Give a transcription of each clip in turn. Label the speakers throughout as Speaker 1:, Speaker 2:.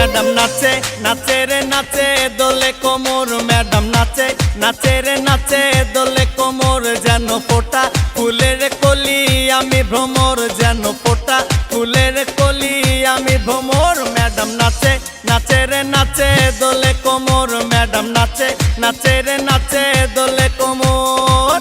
Speaker 1: Madam নাচে নাচে রে নাচে দোলে কোমর ম্যাডাম নাচে নাচে রে নাচে দোলে কোমর যেন ফোটা ফুলের কলি আমি ভ্রমর যেন ফোটা ফুলের কলি আমি ভ্রমর ম্যাডাম নাচে নাচে রে নাচে দোলে কোমর ম্যাডাম নাচে নাচে রে নাচে দোলে কোমর।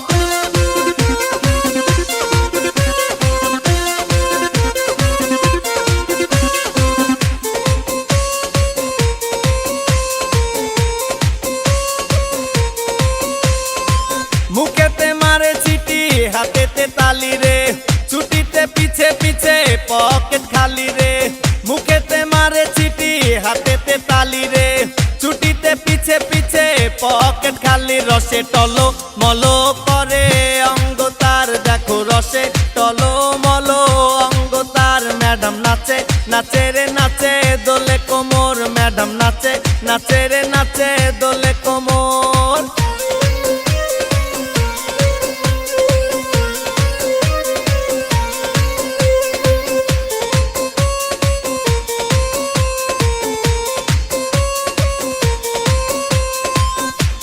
Speaker 1: মুখেতে মারে চিঠি হাতেতে তালি রে ছুটিতে পিছে পিছে পকেট খালি রে মুখেতে মারে চিঠি হাতেতে তালি রে ছুটিতে পিছে পিছে পকেট খালি রসে টলো মলো করে অঙ্গ তার দেখো রসে টলো মলো অঙ্গ তার ম্যাডাম নাচে নাচে রে নাচে দোলে কোমর ম্যাডাম নাচে নাচে রে নাচে দোলে কোমর।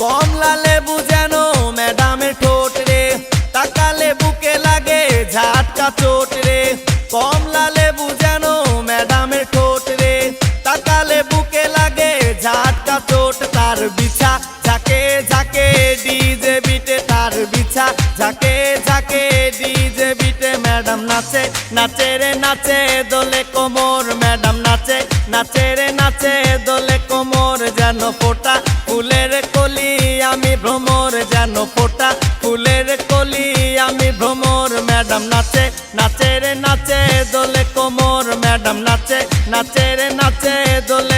Speaker 1: কমলা লেবু যেন ম্যাডামের ঠোঁট রে তাকালে বুকে লাগে ঝাটকা চোট রে কমলা লেবু যেন ম্যাডামের ঠোঁট রে তাকালে বুকে লাগে ঝাটকা চোট তার বিছা ঝাঁকে ঝাঁকে ডিজে বিটে তার বিছা ঝাঁকে ঝাঁকে ডিজে বিটে ম্যাডাম নাচে নাচে রে নাচে দোলে কোমর ম্যাডাম নাচে নাচে রে নাচে দোলে কোমর যেন ফোটা ফুলের কলি আমি ভ্রমর যেন ফোটা ফুলের কলি আমি ভ্রমর ম্যাডাম নাচে নাচে রে নাচে দোলে কোমর ম্যাডাম নাচে নাচে রে নাচে দোলে